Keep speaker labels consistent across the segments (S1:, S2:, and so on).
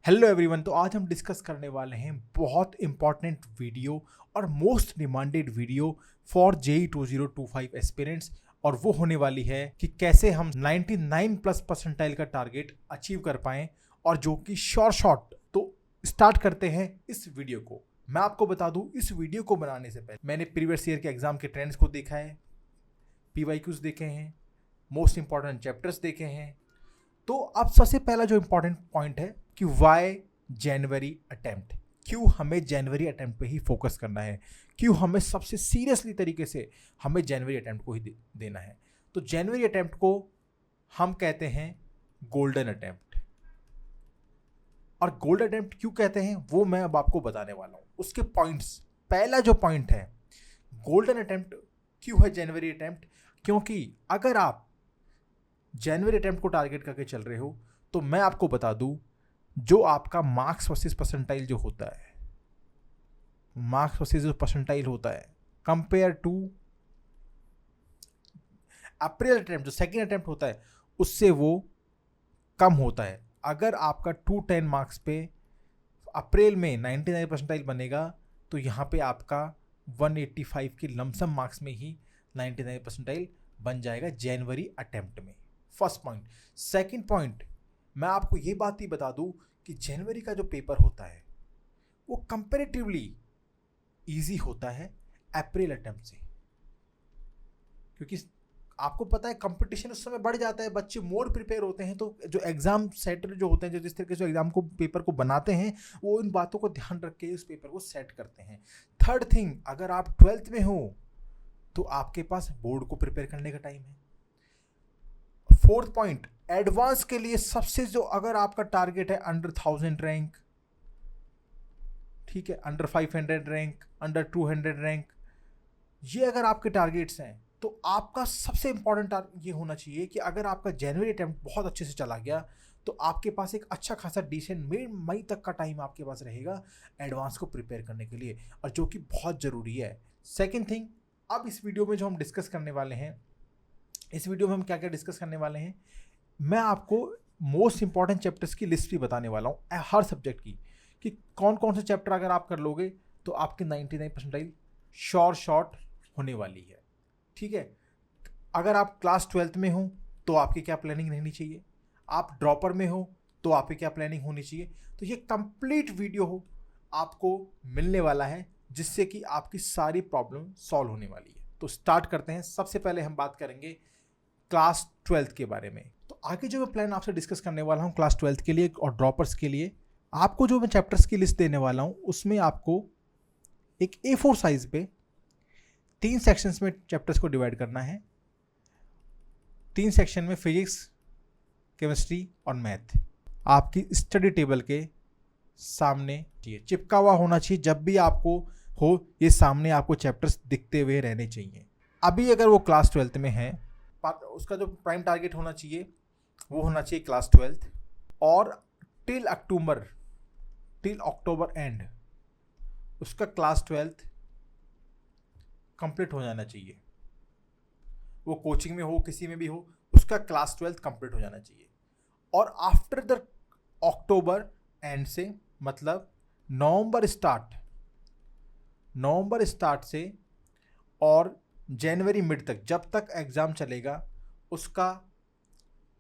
S1: Hello everyone. तो आज हम डिस्कस करने वाले हैं बहुत इंपॉर्टेंट वीडियो और most demanded video for JEE 2025 aspirants, और वो होने वाली है कि कैसे हम 99 प्लस परसेंटाइल का टारगेट अचीव कर पाएं, और जो कि शॉर्ट। तो स्टार्ट करते हैं इस वीडियो को। मैं आपको बता दूं, इस वीडियो को बनाने से पहले मैंने प्रीवियस ईयर के एग्जाम के ट्रेंड्स को देखा है, PYQs देखे हैं, मोस्ट इंपॉर्टेंट चैप्टर्स देखे हैं। तो अब सबसे पहला जो इंपॉर्टेंट पॉइंट है कि वाई जनवरी अटेम्प्ट, क्यों हमें जनवरी अटेम्प्ट पे ही फोकस करना है, क्यों हमें सबसे सीरियसली तरीके से हमें जनवरी अटेम्प्ट को ही देना है। तो जनवरी अटेम्प्ट को हम कहते हैं गोल्डन अटेम्प्ट, और गोल्डन अटेम्प्ट क्यों कहते हैं वो मैं अब आपको बताने वाला हूँ। उसके पॉइंट्स, पहला जो पॉइंट है, गोल्डन अटेम्प्ट क्यों है जनवरी अटेम्प्ट, क्योंकि अगर आप जनवरी अटेम्प्ट को टारगेट करके चल रहे हो तो मैं आपको बता दूं, जो आपका मार्क्स वर्सेस परसेंटाइल जो होता है, मार्क्स वर्सेस जो परसेंटाइल होता है कंपेयर टू अप्रैल अटेम्प्ट, जो सेकंड अटेम्प्ट होता है, उससे वो कम होता है। अगर आपका 210 मार्क्स पे अप्रैल में 99 परसेंटाइल बनेगा तो यहाँ पे आपका 185 के लमसम मार्क्स में ही 99 परसेंटाइल बन जाएगा जनवरी अटेम्प्ट में। First point. सेकंड पॉइंट, मैं आपको ये बात ही बता दूं कि जनवरी का जो पेपर होता है वो कंपैरेटिवली इजी होता है अप्रैल अटेम्प्ट से, क्योंकि आपको पता है कंपटीशन उस समय बढ़ जाता है, बच्चे मोर प्रिपेयर होते हैं। तो जो एग्जाम सेटर जो होते हैं, जो जिस तरीके से एग्जाम को पेपर को बनाते हैं, वो इन बातों को ध्यान रख के उस पेपर को सेट करते हैं। थर्ड थिंग, अगर आप 12th में हो तो आपके पास बोर्ड को प्रिपेयर करने का टाइम है। फोर्थ पॉइंट, एडवांस के लिए सबसे जो, अगर आपका टारगेट है अंडर 1000 रैंक, ठीक है, अंडर 500 रैंक, अंडर 200 रैंक, ये अगर आपके टारगेट्स हैं तो आपका सबसे इंपॉर्टेंट ये होना चाहिए कि अगर आपका जनवरी अटेम्प्ट बहुत अच्छे से चला गया तो आपके पास एक अच्छा खासा डिसेंट मई तक का टाइम आपके पास रहेगा एडवांस को प्रिपेयर करने के लिए, और जो कि बहुत ज़रूरी है। सेकेंड थिंग, अब इस वीडियो में जो हम डिस्कस करने वाले हैं, इस वीडियो में हम क्या क्या डिस्कस करने वाले हैं, मैं आपको मोस्ट इंपॉर्टेंट चैप्टर्स की लिस्ट भी बताने वाला हूँ हर सब्जेक्ट की, कि कौन कौन से चैप्टर अगर आप कर लोगे तो आपके 99 परसेंटाइल शॉर्ट होने वाली है। ठीक है, अगर आप क्लास 12th में हो तो आपकी क्या प्लानिंग रहनी चाहिए, आप ड्रॉपर में हो तो आपकी क्या प्लानिंग होनी चाहिए। तो ये कंप्लीट वीडियो हो आपको मिलने वाला है, जिससे कि आपकी सारी प्रॉब्लम सॉल्व होने वाली है। तो स्टार्ट करते हैं। सबसे पहले हम बात करेंगे क्लास 12th के बारे में। तो आगे जो मैं प्लान आपसे डिस्कस करने वाला हूँ क्लास 12th के लिए और ड्रॉपर्स के लिए, आपको जो मैं चैप्टर्स की लिस्ट देने वाला हूँ उसमें आपको एक A4 साइज पे 3 सेक्शंस में चैप्टर्स को डिवाइड करना है। 3 सेक्शन में फिजिक्स, केमिस्ट्री और मैथ आपकी स्टडी टेबल के सामने चिपका हुआ होना चाहिए। जब भी आपको हो, ये सामने आपको चैप्टर्स दिखते हुए रहने चाहिए। अभी अगर वो क्लास 12th में है, उसका जो प्राइम टारगेट होना चाहिए वो होना चाहिए क्लास 12th, और टिल अक्टूबर एंड उसका क्लास 12th कंप्लीट हो जाना चाहिए। वो कोचिंग में हो, किसी में भी हो, उसका क्लास 12th कंप्लीट हो जाना चाहिए। और आफ्टर द अक्टूबर एंड से, मतलब नवंबर स्टार्ट से और जनवरी मिड तक, जब तक एग्जाम चलेगा, उसका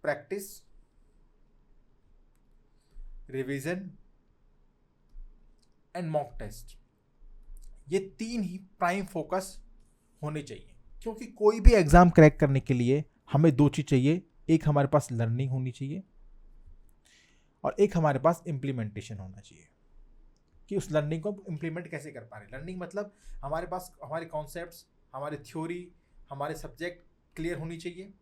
S1: practice, revision and mock test, ये 3 ही प्राइम फोकस होने चाहिए। क्योंकि कोई भी एग्जाम क्रैक करने के लिए हमें 2 चीज़ चाहिए, एक हमारे पास लर्निंग होनी चाहिए और एक हमारे पास इम्प्लीमेंटेशन होना चाहिए, कि उस लर्निंग को इम्प्लीमेंट कैसे कर पा रहे हैं। लर्निंग मतलब हमारे पास हमारे कॉन्सेप्ट्स, हमारे थ्योरी, हमारे सब्जेक्ट क्लियर होनी चाहिए,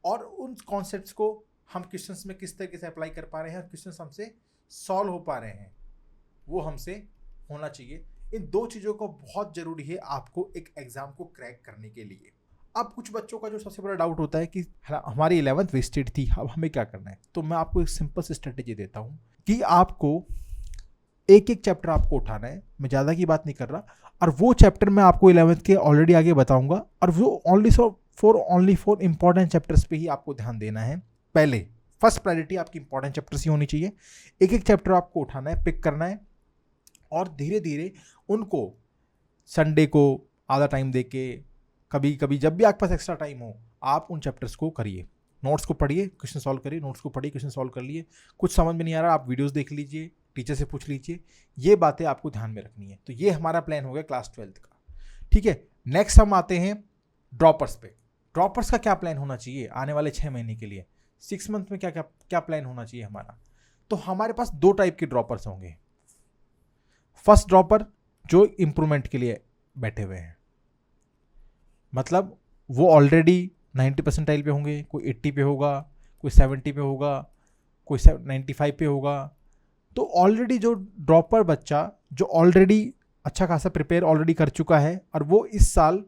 S1: और उन कॉन्सेप्ट्स को हम क्वेश्चंस में किस तरीके से अप्लाई कर पा रहे हैं और क्वेश्चंस हमसे सॉल्व हो पा रहे हैं, वो हमसे होना चाहिए। इन 2 चीज़ों को बहुत ज़रूरी है आपको एक एग्ज़ाम को क्रैक करने के लिए। अब कुछ बच्चों का जो सबसे बड़ा डाउट होता है कि हमारी 11th वेस्टेड थी, अब हमें क्या करना है। तो मैं आपको एक सिंपल सी स्ट्रेटेजी देता हूँ कि आपको एक चैप्टर आपको उठाना है। मैं ज़्यादा की बात नहीं कर रहा, और वो चैप्टर मैं आपको 11th के ऑलरेडी आगे बताऊंगा, और वो ओनली फॉर इंपॉर्टेंट चैप्टर्स पे ही आपको ध्यान देना है। पहले फर्स्ट प्रायोरिटी आपकी इंपॉर्टेंट चैप्टर्स ही होनी चाहिए। एक एक चैप्टर आपको उठाना है, पिक करना है और धीरे धीरे उनको संडे को आधा टाइम दे के, कभी कभी जब भी आपके पास एक्स्ट्रा टाइम हो, आप उन चैप्टर्स को करिए, नोट्स को पढ़िए, क्वेश्चन सॉल्व करिए, नोट्स को पढ़िए, क्वेश्चन सॉल्व कर लिए। कुछ समझ में नहीं आ रहा, आप वीडियोस देख लीजिए, टीचर से पूछ लीजिए, ये बातें आपको ध्यान में रखनी है। तो ये हमारा प्लान हो गया क्लास 12th का, ठीक है। नेक्स्ट हम आते हैं ड्रॉपर्स पे। ड्रॉपर्स का क्या प्लान होना चाहिए आने वाले 6 महीने के लिए, 6 मंथ में क्या क्या क्या प्लान होना चाहिए हमारा। तो हमारे पास 2 टाइप के ड्रॉपर्स होंगे। फर्स्ट ड्रॉपर जो इम्प्रूवमेंट के लिए बैठे हुए हैं, मतलब वो ऑलरेडी 90 परसेंटाइल पे होंगे, कोई 80 पे होगा, कोई 70 पे होगा, कोई 95 पे होगा। तो ऑलरेडी जो ड्रॉपर बच्चा जो ऑलरेडी अच्छा खासा प्रिपेयर ऑलरेडी कर चुका है और वो इस साल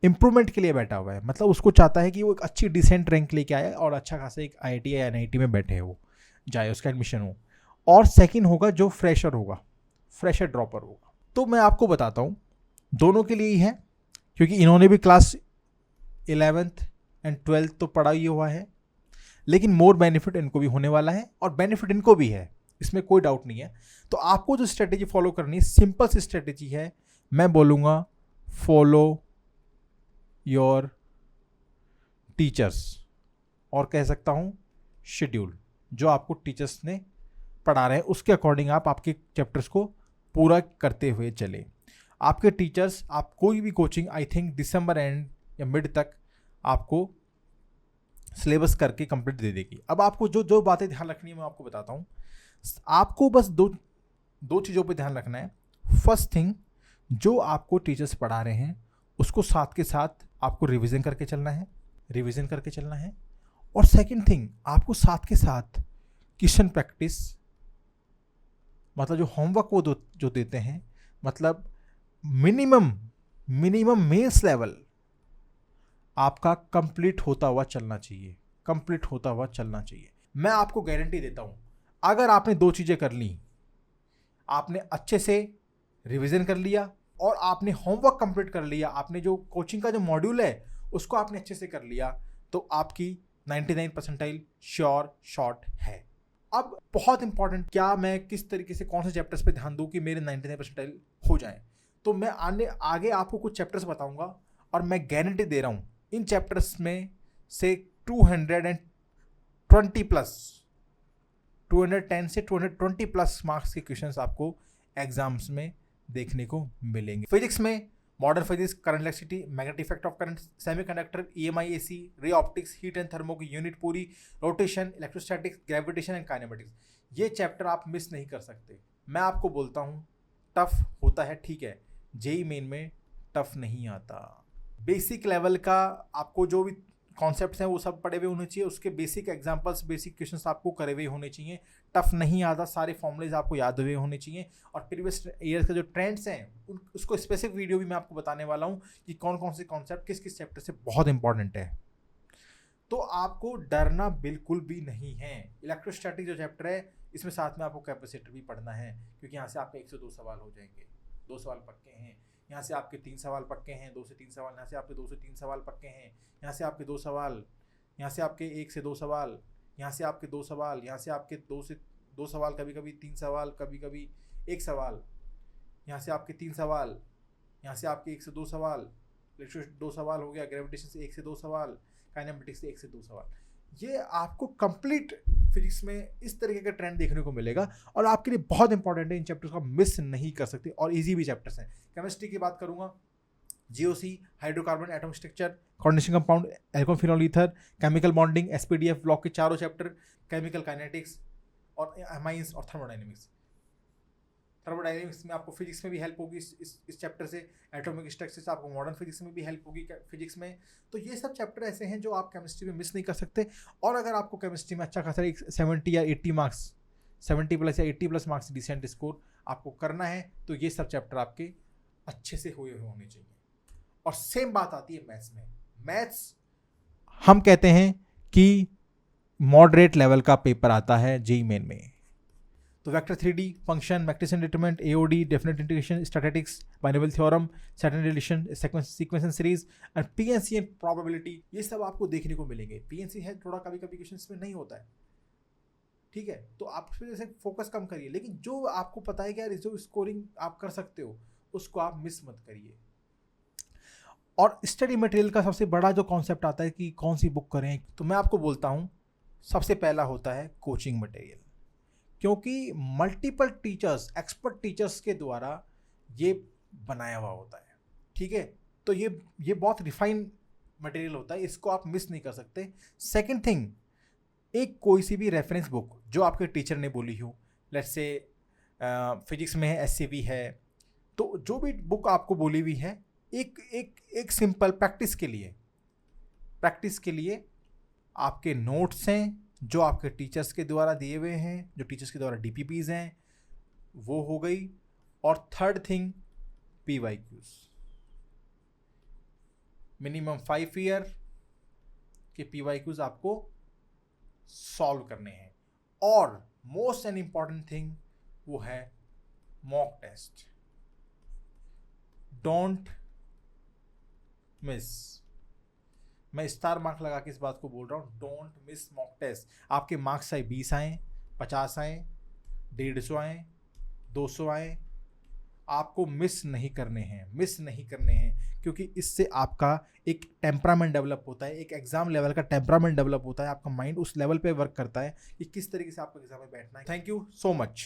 S1: इम्प्रूवमेंट के लिए बैठा हुआ है, मतलब उसको चाहता है कि वो एक अच्छी डिसेंट रैंक लेके आए और अच्छा खासा एक IIT या NIT में बैठे हो जाए, उसका एडमिशन हो। और सेकंड होगा जो फ्रेशर होगा, फ्रेशर ड्रॉपर होगा। तो मैं आपको बताता हूँ दोनों के लिए ही है, क्योंकि इन्होंने भी क्लास 11th एंड 12th तो पढ़ा ही हुआ है, लेकिन मोर बेनिफिट इनको भी होने वाला है और बेनिफिट इनको भी है, इसमें कोई डाउट नहीं है। तो आपको जो स्ट्रेटेजी फॉलो करनी है, सिंपल सी स्ट्रेटेजी है, मैं बोलूँगा फॉलो योर टीचर्स, और कह सकता हूँ शेड्यूल, जो आपको टीचर्स ने पढ़ा रहे हैं उसके अकॉर्डिंग आप आपके चैप्टर्स को पूरा करते हुए चले। आपके टीचर्स, आप कोई भी coaching I think December and या मिड तक आपको सिलेबस करके कंप्लीट दे देगी। अब आपको जो जो बातें ध्यान रखनी है मैं आपको बताता हूँ। आपको बस दो चीज़ों पे ध्यान रखना है। फर्स्ट थिंग, जो आपको टीचर्स पढ़ा रहे हैं उसको साथ के साथ आपको रिवीजन करके चलना है, और सेकंड थिंग, आपको साथ के साथ क्वेश्चन प्रैक्टिस, मतलब जो होमवर्क वो जो देते हैं, मतलब मिनिमम मेंस लेवल आपका कंप्लीट होता हुआ चलना चाहिए। मैं आपको गारंटी देता हूं, अगर आपने 2 चीज़ें कर ली, आपने अच्छे से रिवीजन कर लिया और आपने होमवर्क कंप्लीट कर लिया, आपने जो कोचिंग का जो मॉड्यूल है उसको आपने अच्छे से कर लिया, तो आपकी 99 परसेंटाइल श्योर शॉट है। अब बहुत इंपॉर्टेंट, क्या मैं किस तरीके से कौन से चैप्टर्स पे ध्यान दूं कि मेरे 99 परसेंटाइल हो जाएं। तो मैं आगे आपको कुछ चैप्टर्स बताऊंगा और मैं गारंटी दे रहा हूं इन चैप्टर्स में से 210 से 220 प्लस मार्क्स के क्वेश्चंस आपको एग्जाम्स में देखने को मिलेंगे। फिजिक्स में modern physics, current electricity, magnetic effect of current, semiconductor, EMI, AC, ray optics, heat and thermo की यूनिट पूरी, rotation, electrostatics, gravitation and kinematics, ये चैप्टर आप मिस नहीं कर सकते। मैं आपको बोलता हूँ टफ होता है, ठीक है, JEE मेन में टफ नहीं आता। बेसिक लेवल का आपको जो भी कॉन्सेप्ट्स हैं वो सब पढ़े हुए होने चाहिए, उसके बेसिक एग्जांपल्स, बेसिक क्वेश्चंस आपको करे हुए होने चाहिए। टफ नहीं आता, सारे फॉर्मूलेज आपको याद हुए होने चाहिए। और प्रीवियस ईयर्स के जो ट्रेंड्स हैं उसको स्पेसिफिक वीडियो भी मैं आपको बताने वाला हूँ कि कौन कौन से कॉन्सेप्ट किस किस चैप्टर से बहुत इंपॉर्टेंट है। तो आपको डरना बिल्कुल भी नहीं है। इलेक्ट्रोस्टैटिक जो चैप्टर है इसमें साथ में आपको कैपेसिटर भी पढ़ना है, क्योंकि यहाँ से आपके 1 से 2 सवाल हो जाएंगे, 2 सवाल पक्के हैं। यहाँ से आपके 3 सवाल पक्के हैं, 2 से 3 सवाल, यहाँ से आपके 2 से 3 सवाल पक्के हैं, यहाँ से आपके 2 सवाल, यहाँ से आपके 1 से 2 सवाल, यहाँ से आपके 2 सवाल, यहाँ से आपके 2 से 2 सवाल, कभी कभी 3 सवाल, कभी कभी 1 सवाल, यहाँ से आपके 3 सवाल, यहाँ से आपके 1 से 2 सवाल, 2 सवाल हो गया, ग्रेविटेशन से 1 से 2 सवाल, काइनेमेटिक्स से 1 से 2 सवाल। ये आपको कंप्लीट फिजिक्स में इस तरीके का ट्रेंड देखने को मिलेगा और आपके लिए बहुत इंपॉर्टेंट है। इन चैप्टर्स को मिस नहीं कर सकते और इजी भी चैप्टर्स हैं। केमिस्ट्री की बात करूंगा, GOC, hydrocarbon atomic structure, coordination compound, alcohol phenol ether, chemical bonding, SPDF block के चारों चैप्टर, केमिकल काइनेटिक्स और अमाइंस और थर्मोडाइनमिक्स। थर्मोडाइनमिक्स में आपको फिजिक्स में भी हेल्प होगी इस चैप्टर से, एटॉमिक स्ट्रक्चर से आपको मॉडर्न फिजिक्स में भी हेल्प होगी फिजिक्स में। तो ये सब चैप्टर ऐसे हैं जो आप केमिस्ट्री में मिस नहीं कर सकते। और अगर आपको केमिस्ट्री में अच्छा खासा 70 या 80 मार्क्स, 70 प्लस या 80 प्लस मार्क्स डिसेंट स्कोर आपको करना है, तो ये सब चैप्टर आपके अच्छे से हुए होने चाहिए। और सेम बात आती है मैथ्स में। मैथ्स हम कहते हैं कि मॉडरेट लेवल का पेपर आता है JEE मेन में। तो vector 3D, function, matrix and determinant, AOD, definite integration, statistics, binomial theorem, set and relation, sequence and series and PNC and probability, ये सब आपको देखने को मिलेंगे। PNC है थोड़ा कभी कभी क्वेश्चंस में नहीं होता है, ठीक है, तो आप इस वजह से फोकस कम करिए, लेकिन जो आपको पता है कि यार जो स्कोरिंग आप कर सकते हो उसको आप मिस मत करिए। और स्टडी मटेरियल का सबसे बड़ा जो कॉन्सेप्ट आता है कि कौन सी बुक करें, तो मैं आपको बोलता हूँ सबसे पहला होता है कोचिंग मटेरियल, क्योंकि मल्टीपल टीचर्स, एक्सपर्ट टीचर्स के द्वारा ये बनाया हुआ होता है, ठीक है। तो ये बहुत रिफाइंड मटेरियल होता है, इसको आप मिस नहीं कर सकते। सेकंड थिंग, एक कोई सी भी रेफरेंस बुक जो आपके टीचर ने बोली हो, लेट्स से फिजिक्स में है एससीवी है, तो जो भी बुक आपको बोली हुई है, एक सिंपल प्रैक्टिस के लिए आपके नोट्स हैं जो आपके टीचर्स के द्वारा दिए हुए हैं, जो टीचर्स के द्वारा डीपीपीज हैं, वो हो गई। और third thing, PYQs, minimum 5 year के पीवाईक्यूज आपको सॉल्व करने हैं। और मोस्ट एंड इंपॉर्टेंट थिंग वो है मॉक टेस्ट, डोंट मिस। मैं स्टार मार्क लगा के इस बात को बोल रहा हूँ, डोंट मिस मॉक टेस्ट। आपके मार्क्स चाहे 20 आए, 50 आए, 150 आए, 200 आए, आपको मिस नहीं करने हैं, क्योंकि इससे आपका एक टेम्परामेंट डेवलप होता है, एक एग्जाम लेवल का टेम्परामेंट डेवलप होता है, आपका माइंड उस लेवल पे वर्क करता है कि किस तरीके से आपको एग्जाम में बैठना है। Thank you so much.